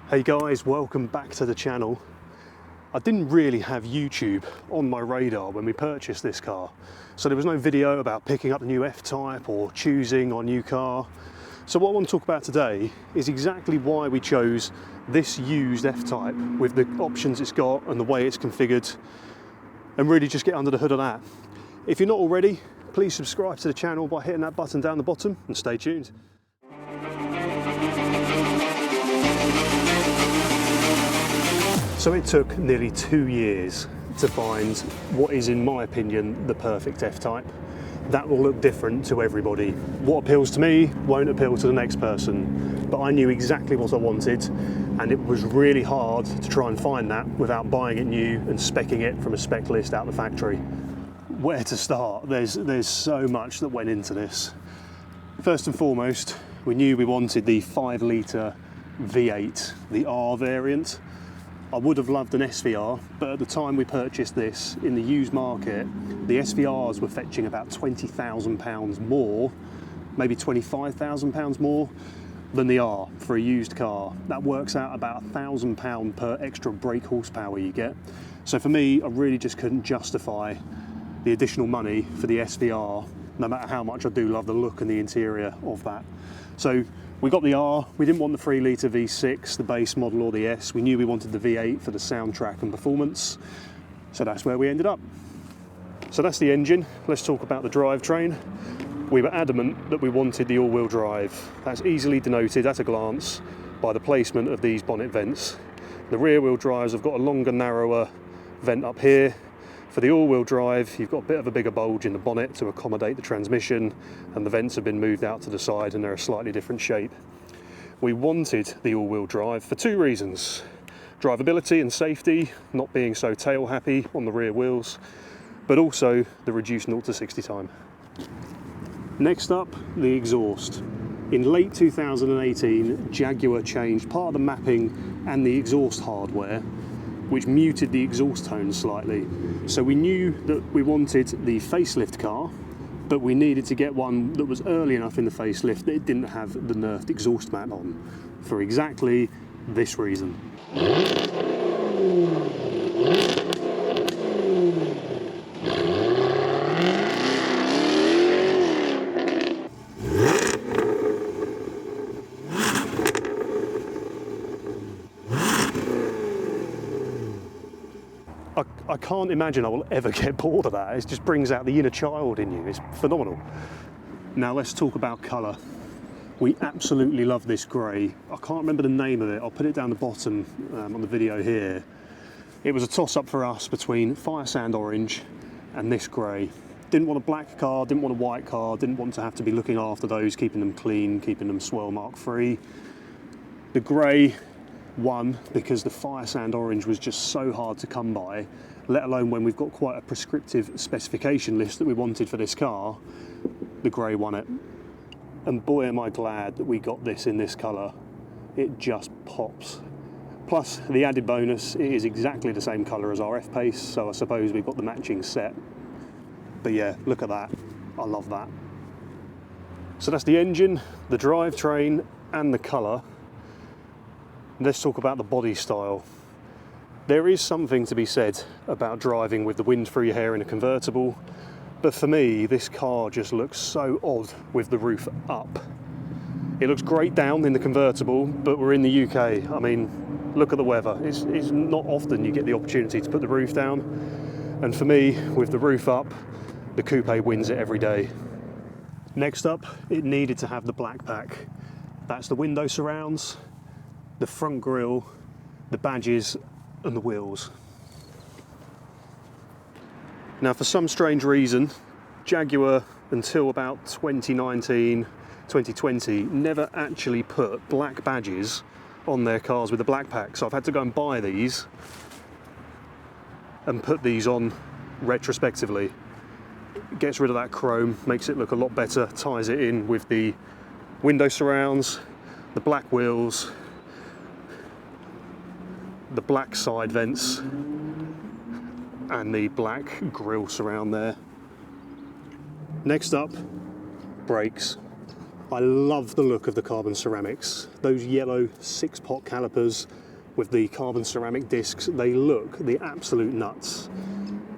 Hey guys, welcome back to the channel. I didn't really have YouTube on my radar when we purchased this car, so there was no video about picking up the new F-Type or choosing our new car. So what I want to talk about today is exactly why we chose this used F-Type with the options it's got and the way it's configured, and really just get under the hood of that. If you're not already, please subscribe to the channel by hitting that button down the bottom and stay tuned. So it took nearly 2 years to find what is, in my opinion, the perfect F-Type. That will look different to everybody. What appeals to me won't appeal to the next person, but I knew exactly what I wanted, and it was really hard to try and find that without buying it new and speccing it from a spec list out the factory. Where to start? There's so much that went into this. First and foremost, we knew we wanted the 5-litre V8, the R variant. I would have loved an SVR, but at the time we purchased this in the used market, the SVRs were fetching about £20,000 more, maybe £25,000 more than the R for a used car. That works out about £1,000 per extra brake horsepower you get. So for me, I really just couldn't justify the additional money for the SVR, no matter how much I do love the look and the interior of that. So we got the R, we didn't want the 3-litre V6, the base model, or the S. We knew we wanted the V8 for the soundtrack and performance, so that's where we ended up. So that's the engine. Let's talk about the drivetrain. We were adamant that we wanted the all-wheel drive. That's easily denoted at a glance by the placement of these bonnet vents. The rear-wheel drives have got a longer, narrower vent up here. For the all-wheel drive, you've got a bit of a bigger bulge in the bonnet to accommodate the transmission, and the vents have been moved out to the side and they're a slightly different shape. We wanted the all-wheel drive for 2 reasons. Drivability and safety, not being so tail happy on the rear wheels, but also the reduced 0 to 60 time. Next up, the exhaust. In late 2018, Jaguar changed part of the mapping and the exhaust hardware, which muted the exhaust tone slightly. So we knew that we wanted the facelift car, but we needed to get one that was early enough in the facelift that it didn't have the nerfed exhaust mat on, for exactly this reason. I can't imagine I will ever get bored of that. It just brings out the inner child in you. It's phenomenal. Now let's talk about colour. We absolutely love this grey. I can't remember the name of it. I'll put it down the bottom on the video here. It was a toss-up for us between fire sand orange and this grey. Didn't want a black car, didn't want a white car, didn't want to have to be looking after those, keeping them clean, keeping them swirl mark free. The grey won because the fire sand orange was just so hard to come by, let alone when we've got quite a prescriptive specification list that we wanted for this car. The grey won it, and boy am I glad that we got this in this colour. It just pops. Plus the added bonus, it is exactly the same colour as our F-Pace, so I suppose we've got the matching set. But yeah, look at that, I love that. So that's the engine, the drivetrain and the colour. Let's talk about the body style. There is something to be said about driving with the wind through your hair in a convertible, but for me, this car just looks so odd with the roof up. It looks great down in the convertible, but we're in the UK. I mean, look at the weather. It's not often you get the opportunity to put the roof down, and for me, with the roof up, the coupe wins it every day. Next up, it needed to have the black pack. That's the window surrounds, the front grille, the badges and the wheels. Now for some strange reason, Jaguar until about 2019, 2020 never actually put black badges on their cars with the black pack, so I've had to go and buy these and put these on retrospectively. It gets rid of that chrome, makes it look a lot better, ties it in with the window surrounds, the black wheels, the black side vents and the black grille surround there. Next up, brakes. I love the look of the carbon ceramics. Those yellow 6-pot calipers with the carbon ceramic discs, they look the absolute nuts.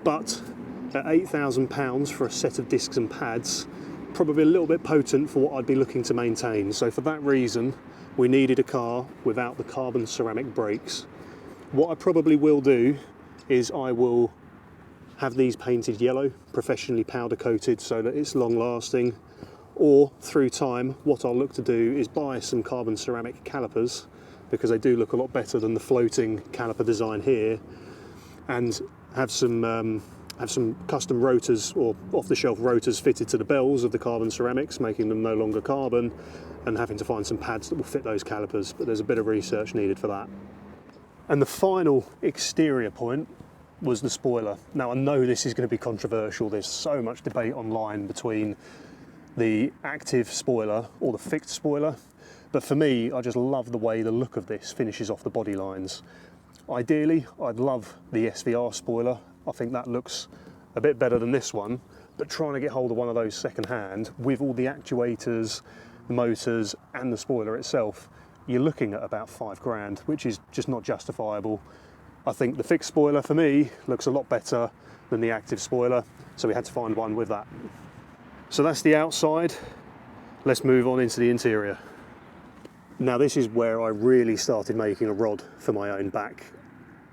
But at £8,000 for a set of discs and pads, probably a little bit potent for what I'd be looking to maintain. So for that reason, we needed a car without the carbon ceramic brakes. What I probably will do is I will have these painted yellow, professionally powder coated so that it's long lasting. Or through time, what I'll look to do is buy some carbon ceramic calipers, because they do look a lot better than the floating caliper design here, and have some custom rotors or off-the-shelf rotors fitted to the bells of the carbon ceramics, making them no longer carbon, and having to find some pads that will fit those calipers, but there's a bit of research needed for that. And the final exterior point was the spoiler. Now I know this is going to be controversial, there's so much debate online between the active spoiler or the fixed spoiler, but for me, I just love the way the look of this finishes off the body lines. Ideally, I'd love the SVR spoiler. I think that looks a bit better than this one, but trying to get hold of one of those second hand with all the actuators, the motors and the spoiler itself, you're looking at about £5 grand, which is just not justifiable. I think the fixed spoiler for me looks a lot better than the active spoiler, so we had to find one with that. So that's the outside. Let's move on into the interior. Now this is where I really started making a rod for my own back.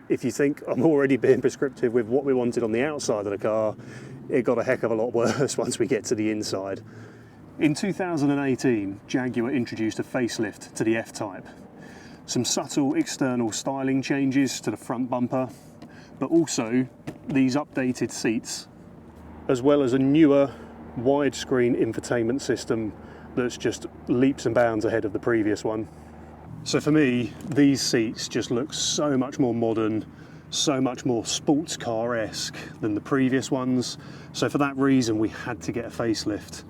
If you think I'm already being prescriptive with what we wanted on the outside of the car, it got a heck of a lot worse once we get to the inside. In 2018, Jaguar introduced a facelift to the F-Type. Some subtle external styling changes to the front bumper, but also these updated seats, as well as a newer widescreen infotainment system that's just leaps and bounds ahead of the previous one. So for me, these seats just look so much more modern, so much more sports car-esque than the previous ones. So for that reason, we had to get a facelift.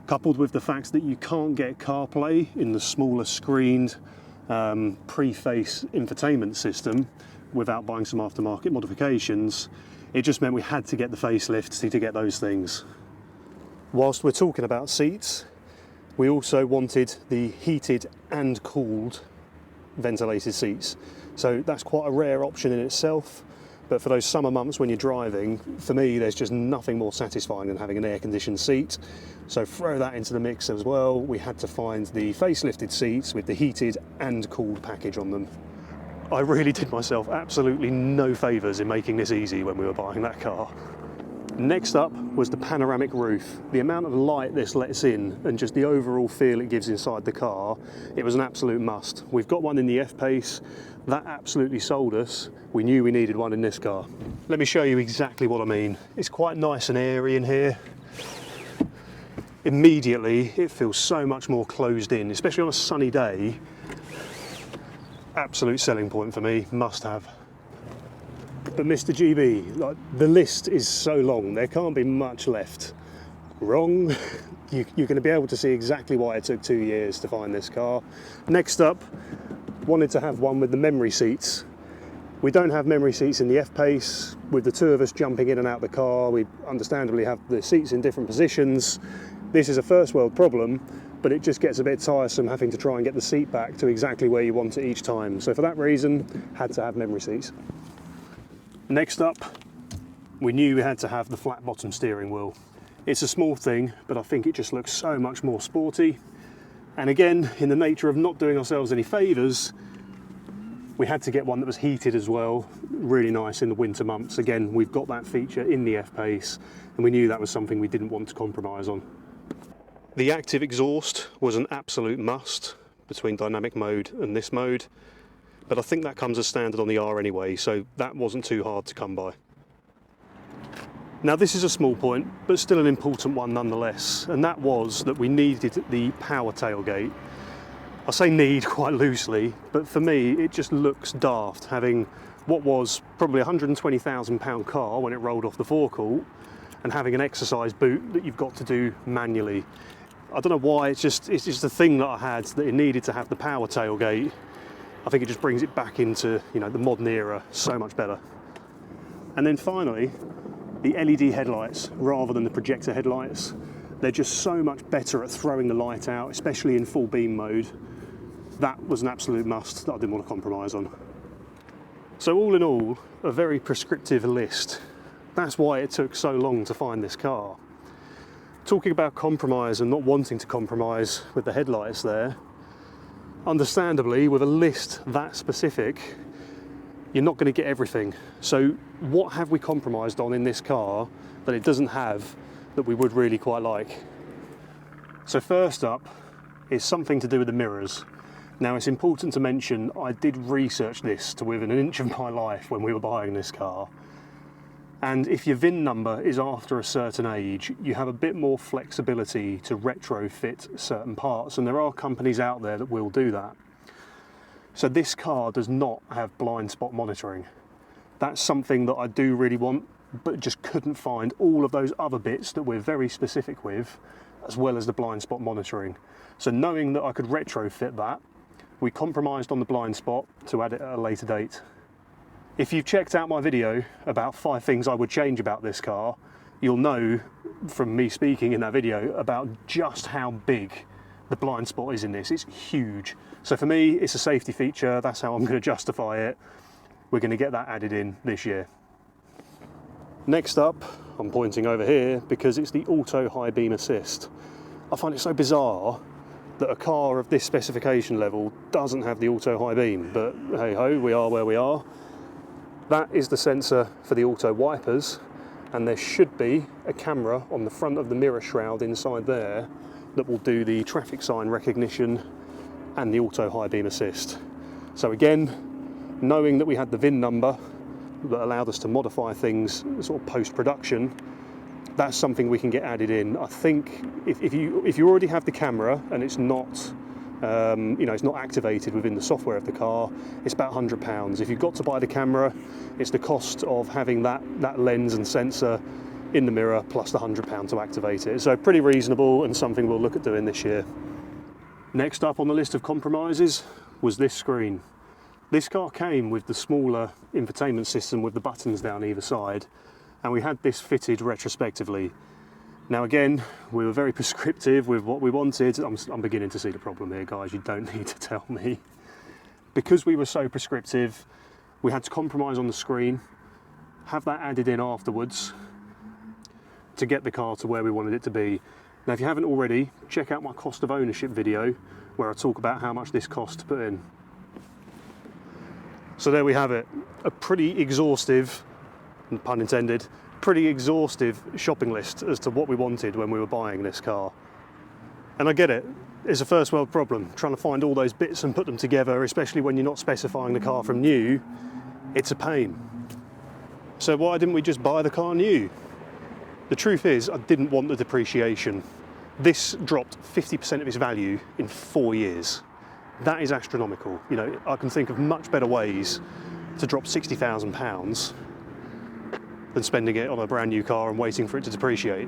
Coupled with the fact that you can't get CarPlay in the smaller screened pre-face infotainment system without buying some aftermarket modifications, it just meant we had to get the facelift to get those things. Whilst we're talking about seats, we also wanted the heated and cooled ventilated seats. So that's quite a rare option in itself, but for those summer months when you're driving, for me there's just nothing more satisfying than having an air-conditioned seat. So throw that into the mix as well. We had to find the facelifted seats with the heated and cooled package on them. I really did myself absolutely no favours in making this easy when we were buying that car. Next up was the panoramic roof. The amount of light this lets in and just the overall feel it gives inside the car, it was an absolute must. We've got one in the F-Pace, that absolutely sold us. We knew we needed one in this car. Let me show you exactly what I mean. It's quite nice and airy in here. Immediately it feels so much more closed in, especially on a sunny day. Absolute selling point for me, must have. But Mr. GB, like, the list is so long, there can't be much left. Wrong. You're going to be able to see exactly why it took 2 years to find this car. Next up, wanted to have one with the memory seats. We don't have memory seats in the F-Pace. With the two of us jumping in and out the car, we understandably have the seats in different positions. This is a first world problem, but it just gets a bit tiresome having to try and get the seat back to exactly where you want it each time. So for that reason, had to have memory seats. Next up, we knew we had to have the flat bottom steering wheel. It's a small thing, but I think it just looks so much more sporty. And again, in the nature of not doing ourselves any favours, we had to get one that was heated as well, really nice in the winter months. Again, we've got that feature in the F-Pace, and we knew that was something we didn't want to compromise on. The active exhaust was an absolute must between dynamic mode and this mode, but I think that comes as standard on the R anyway, so that wasn't too hard to come by. Now this is a small point, but still an important one nonetheless, and that was that we needed the power tailgate. I say need quite loosely, but for me it just looks daft having what was probably a £120,000 car when it rolled off the forecourt and having an exercise boot that you've got to do manually. I don't know why, it's just a thing that I had, that it needed to have the power tailgate. I think it just brings it back into, you know, the modern era so much better. And then finally, the LED headlights rather than the projector headlights. They're just so much better at throwing the light out, especially in full beam mode. That was an absolute must that I didn't want to compromise on. So all in all, a very prescriptive list. That's why it took so long to find this car. Talking about compromise and not wanting to compromise with the headlights there, understandably, with a list that specific, you're not going to get everything. So what have we compromised on in this car that it doesn't have that we would really quite like? So first up is something to do with the mirrors. Now it's important to mention I did research this to within an inch of my life when we were buying this car. And if your VIN number is after a certain age, you have a bit more flexibility to retrofit certain parts, and there are companies out there that will do that. So this car does not have blind spot monitoring. That's something that I do really want, but just couldn't find all of those other bits that we're very specific with, as well as the blind spot monitoring. So knowing that I could retrofit that, we compromised on the blind spot to add it at a later date. If you've checked out my video about 5 things I would change about this car, you'll know from me speaking in that video about just how big the blind spot is in this. It's huge. So for me, it's a safety feature. That's how I'm going to justify it. We're going to get that added in this year. Next up, I'm pointing over here because it's the auto high beam assist. I find it so bizarre that a car of this specification level doesn't have the auto high beam, but hey ho, we are where we are. That is the sensor for the auto wipers, and there should be a camera on the front of the mirror shroud inside there that will do the traffic sign recognition and the auto high beam assist. So again, knowing that we had the VIN number that allowed us to modify things sort of post-production, that's something we can get added in. I think if you already have the camera and it's not it's not activated within the software of the car, it's about £100. If you've got to buy the camera, it's the cost of having that lens and sensor in the mirror plus the £100 to activate it. So pretty reasonable and something we'll look at doing this year. Next up on the list of compromises was this screen. This car came with the smaller infotainment system with the buttons down either side, and we had this fitted retrospectively. Now again, we were very prescriptive with what we wanted. I'm beginning to see the problem here, guys. You don't need to tell me. Because we were so prescriptive, we had to compromise on the screen, have that added in afterwards to get the car to where we wanted it to be. Now if you haven't already, check out my cost of ownership video where I talk about how much this cost to put in. So there we have it, a pretty exhaustive, pun intended, pretty exhaustive shopping list as to what we wanted when we were buying this car. And I get it, it's a first world problem, trying to find all those bits and put them together, especially when you're not specifying the car from new, it's a pain. So why didn't we just buy the car new? The truth is, I didn't want the depreciation. This dropped 50% of its value in 4 years. That is astronomical. You know, I can think of much better ways to drop £60,000 than spending it on a brand new car and waiting for it to depreciate.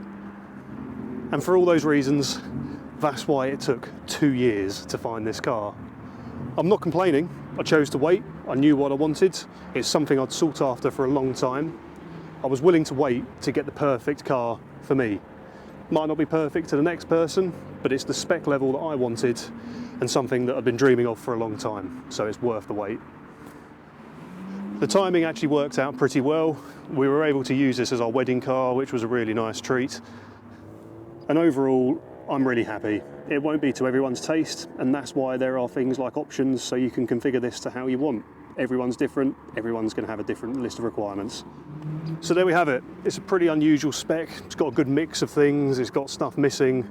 And for all those reasons, that's why it took 2 years to find this car. I'm not complaining. I chose to wait. I knew what I wanted. It's something I'd sought after for a long time. I was willing to wait to get the perfect car for me. Might not be perfect to the next person, but it's the spec level that I wanted and something that I've been dreaming of for a long time, so it's worth the wait. The timing actually worked out pretty well. We were able to use this as our wedding car, which was a really nice treat. And overall, I'm really happy. It won't be to everyone's taste, and that's why there are things like options, so you can configure this to how you want. Everyone's different, everyone's going to have a different list of requirements. So there we have it. It's a pretty unusual spec. It's got a good mix of things, it's got stuff missing,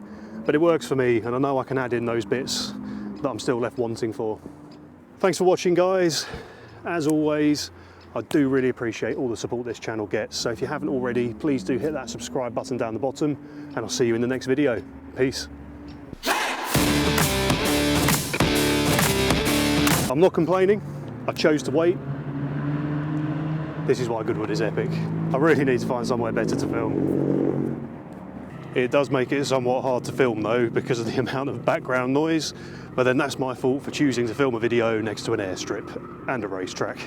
but it works for me, and I know I can add in those bits that I'm still left wanting for. Thanks for watching, guys. As always, I do really appreciate all the support this channel gets, so if you haven't already, please do hit that subscribe button down the bottom, and I'll see you in the next video. Peace. I'm not complaining. I chose to wait. This is why Goodwood is epic. I really need to find somewhere better to film. It does make it somewhat hard to film though because of the amount of background noise, but then that's my fault for choosing to film a video next to an airstrip and a racetrack.